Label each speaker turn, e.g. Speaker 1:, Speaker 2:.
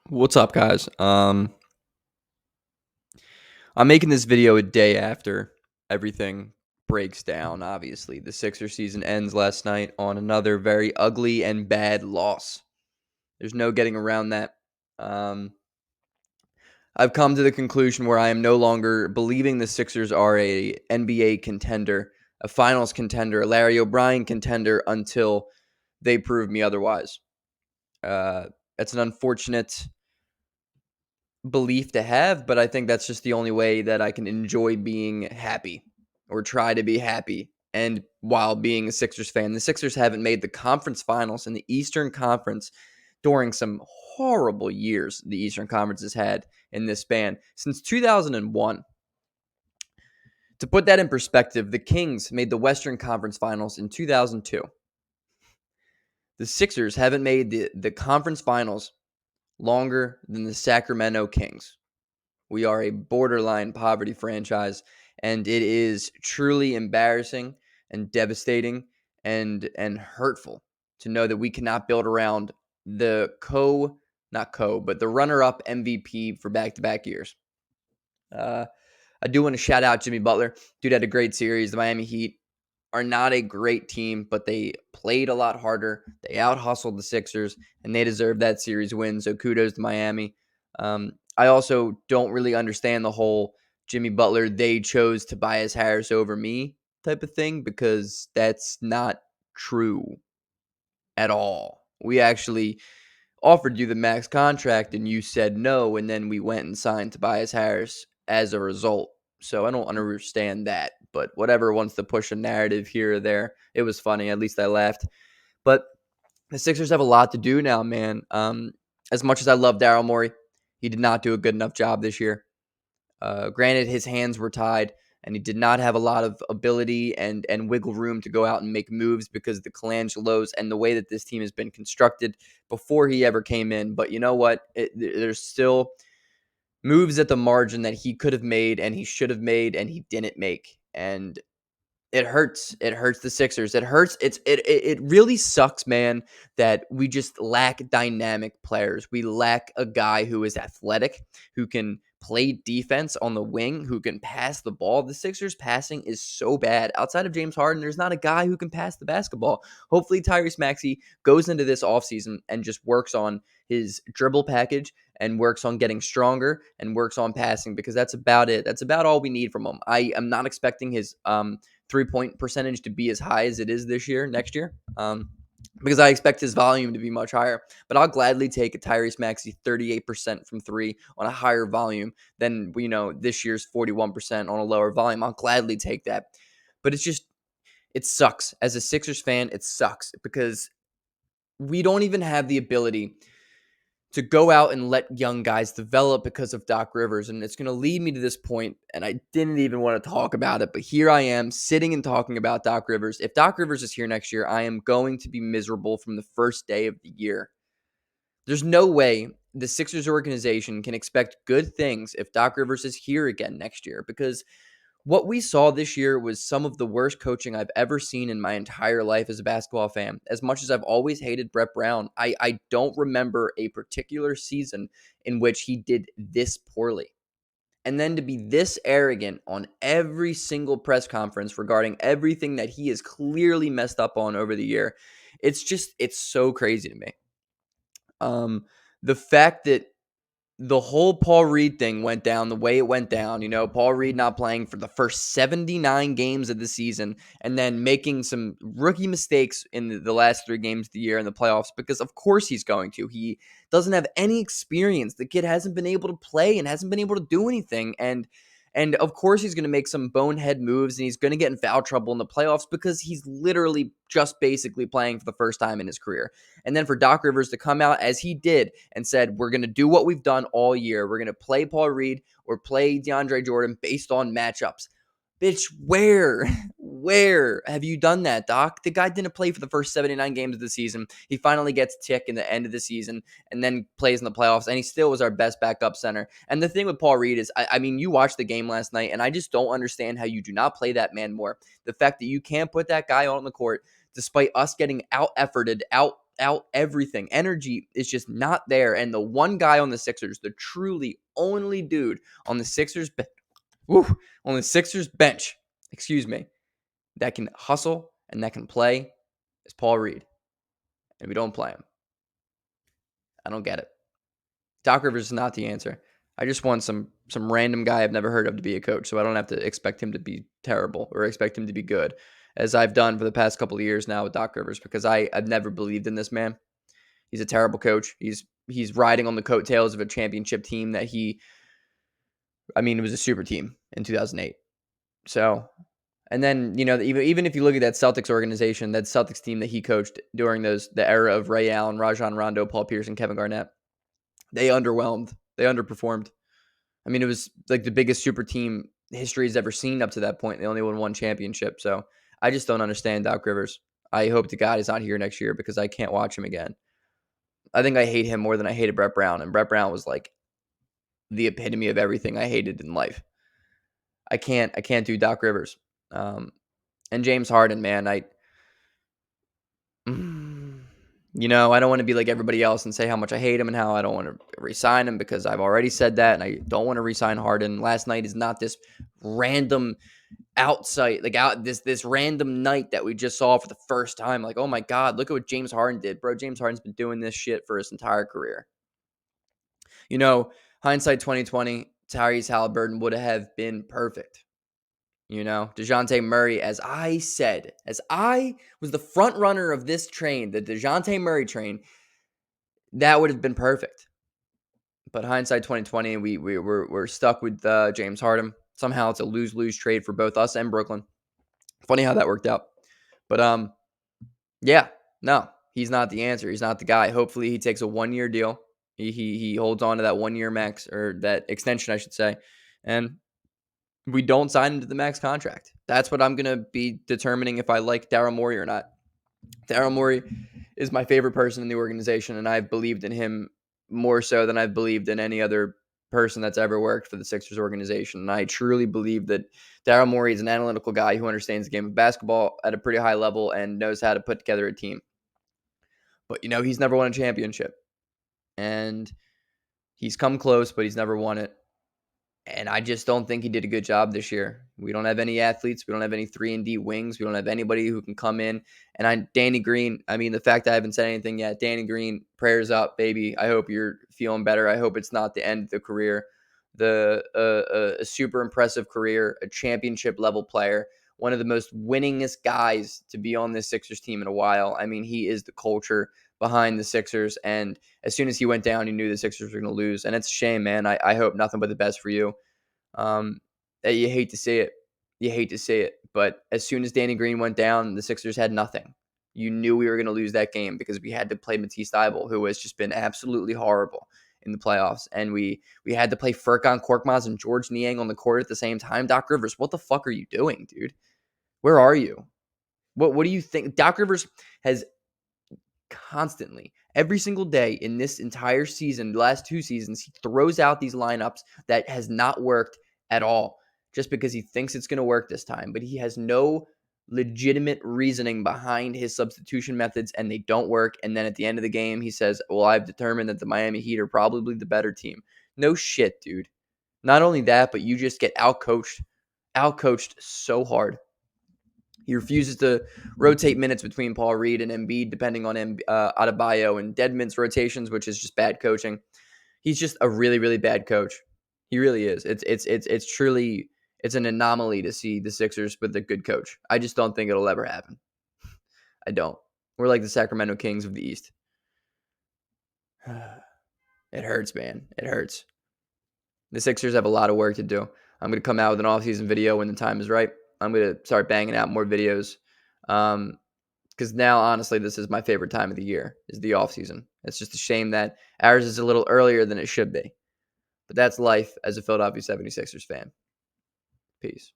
Speaker 1: What's up, guys? I'm making this video a day after everything breaks down. Obviously, the Sixer season ends last night on another very ugly and bad loss. There's no getting around that. Um, I've come to the conclusion where I am no longer believing the Sixers are a NBA contender, a Finals contender, a Larry O'Brien contender until they prove me otherwise. Uh, it's an unfortunate belief to have, but I think that's just the only way that I can enjoy being happy or try to be happy. And while being a Sixers fan, the Sixers haven't made the conference finals in the Eastern Conference during some horrible years the Eastern Conference has had in this span since 2001. To put that in perspective, the Kings made the Western Conference finals in 2002. The Sixers haven't made the conference finals longer than the Sacramento Kings. We are a borderline poverty franchise, and it is truly embarrassing and devastating and hurtful to know that we cannot build around the but the runner-up MVP for back-to-back years. I do want to shout out Jimmy Butler. Dude had a great series. The Miami Heat are not a great team, but they played a lot harder. They out-hustled the Sixers, and they deserve that series win. So kudos to Miami. I also don't really understand the whole Jimmy Butler, they chose Tobias Harris over me type of thing, because that's not true at all. We actually offered you the max contract and you said no, and then we went and signed Tobias Harris as a result. So I don't understand that, but whatever wants to push a narrative here or there, it was funny. At least I laughed. But the Sixers have a lot to do now, man. As much as I love Daryl Morey, he did not do a good enough job this year. Granted, his hands were tied, and he did not have a lot of ability and wiggle room to go out and make moves because of the Colangelos and the way that this team has been constructed before he ever came in. But you know what? There's still moves at the margin that he could have made and he should have made and he didn't make. And it hurts. It hurts the Sixers. It hurts. It really sucks, man, that we just lack dynamic players. We lack a guy who is athletic, who can play defense on the wing, who can pass the ball. The Sixers passing is so bad. Outside of James Harden, there's not a guy who can pass the basketball. Hopefully Tyrese Maxey goes into this offseason and just works on his dribble package and works on getting stronger and works on passing, because that's about it. That's about all we need from him. I am not expecting his 3-point percentage to be as high as it is next year, because I expect his volume to be much higher. But I'll gladly take a Tyrese Maxey 38% from three on a higher volume than this year's 41% on a lower volume. I'll gladly take that. But it sucks. As a Sixers fan, it sucks because we don't even have the ability to go out and let young guys develop because of Doc Rivers. And it's going to lead me to this point, and I didn't even want to talk about it, but here I am sitting and talking about Doc Rivers. If Doc Rivers is here next year, I am going to be miserable from the first day of the year. There's no way the Sixers organization can expect good things if Doc Rivers is here again next year, because what we saw this year was some of the worst coaching I've ever seen in my entire life as a basketball fan. As much as I've always hated Brett Brown, I don't remember a particular season in which he did this poorly. And then to be this arrogant on every single press conference regarding everything that he has clearly messed up on over the year, it's so crazy to me. The fact that the whole Paul Reed thing went down the way it went down. Paul Reed not playing for the first 79 games of the season and then making some rookie mistakes in the last 3 games of the year in the playoffs, because of course he's going to. He doesn't have any experience. The kid hasn't been able to play and hasn't been able to do anything. And of course he's going to make some bonehead moves and he's going to get in foul trouble in the playoffs because he's literally just basically playing for the first time in his career. And then for Doc Rivers to come out as he did and said, we're going to do what we've done all year. We're going to play Paul Reed or play DeAndre Jordan based on matchups. Bitch, where have you done that, Doc? The guy didn't play for the first 79 games of the season. He finally gets tick in the end of the season and then plays in the playoffs, and he still was our best backup center. And the thing with Paul Reed is, I mean, you watched the game last night, and I just don't understand how you do not play that man more. The fact that you can't put that guy on the court despite us getting out-efforted, out everything. Energy is just not there. And the one guy on the Sixers, the truly only dude on the Sixers, on the Sixers bench, excuse me, that can hustle and that can play is Paul Reed. And we don't play him. I don't get it. Doc Rivers is not the answer. I just want some random guy I've never heard of to be a coach, so I don't have to expect him to be terrible or expect him to be good, as I've done for the past couple of years now with Doc Rivers, because I've never believed in this man. He's a terrible coach. He's riding on the coattails of a championship team that it was a super team in 2008. So, and then, even if you look at that Celtics organization, that Celtics team that he coached during the era of Ray Allen, Rajon Rondo, Paul Pierce, and Kevin Garnett, they underwhelmed. They underperformed. It was like the biggest super team history has ever seen up to that point. They only won one championship. So I just don't understand Doc Rivers. I hope to God he's not here next year because I can't watch him again. I think I hate him more than I hated Brett Brown. And Brett Brown was like the epitome of everything I hated in life. I can't do Doc Rivers. And James Harden, man, I don't want to be like everybody else and say how much I hate him and how I don't want to re-sign him because I've already said that and I don't want to re-sign Harden. Last night is not this random this random night that we just saw for the first time. Like, oh my God, look at what James Harden did. Bro, James Harden's been doing this shit for his entire career. Hindsight 2020, Tyrese Halliburton would have been perfect. DeJounte Murray, as I was the front runner of this train, the DeJounte Murray train, that would have been perfect. But hindsight 2020, we're stuck with James Harden. Somehow it's a lose-lose trade for both us and Brooklyn. Funny how that worked out. But yeah, no, he's not the answer. He's not the guy. Hopefully he takes a 1-year deal. He holds on to that 1-year max, or that extension, I should say, and we don't sign him to the max contract. That's what I'm going to be determining if I like Daryl Morey or not. Daryl Morey is my favorite person in the organization, and I've believed in him more so than I've believed in any other person that's ever worked for the Sixers organization. And I truly believe that Daryl Morey is an analytical guy who understands the game of basketball at a pretty high level and knows how to put together a team. But, he's never won a championship. And he's come close, but he's never won it. And I just don't think he did a good job this year. We don't have any athletes. We don't have any 3-and-D wings. We don't have anybody who can come in. And Danny Green, the fact that I haven't said anything yet, Danny Green, prayers up, baby. I hope you're feeling better. I hope it's not the end of the career. A super impressive career, a championship level player, one of the most winningest guys to be on this Sixers team in a while. He is the culture behind the Sixers, and as soon as he went down, you knew the Sixers were going to lose, and it's a shame, man. I hope nothing but the best for you. You hate to see it, but as soon as Danny Green went down, the Sixers had nothing. You knew we were going to lose that game because we had to play Matisse Thybulle, who has just been absolutely horrible in the playoffs, and we had to play Furkan Korkmaz and George Niang on the court at the same time. Doc Rivers, what the fuck are you doing, dude? Where are you? What do you think? Doc Rivers has constantly, every single day in this entire season, the last 2 seasons, he throws out these lineups that has not worked at all just because he thinks it's going to work this time. But he has no legitimate reasoning behind his substitution methods, and they don't work. And then at the end of the game, he says, well, I've determined that the Miami Heat are probably the better team. No shit, dude. Not only that, but you just get outcoached so hard. He refuses to rotate minutes between Paul Reed and Embiid, depending on Adebayo and Dedmon's rotations, which is just bad coaching. He's just a really, really bad coach. He really is. It's truly an anomaly to see the Sixers with a good coach. I just don't think it'll ever happen. I don't. We're like the Sacramento Kings of the East. It hurts, man. It hurts. The Sixers have a lot of work to do. I'm going to come out with an off-season video when the time is right. I'm going to start banging out more videos because now, honestly, this is my favorite time of the year, is the offseason. It's just a shame that ours is a little earlier than it should be. But that's life as a Philadelphia 76ers fan. Peace.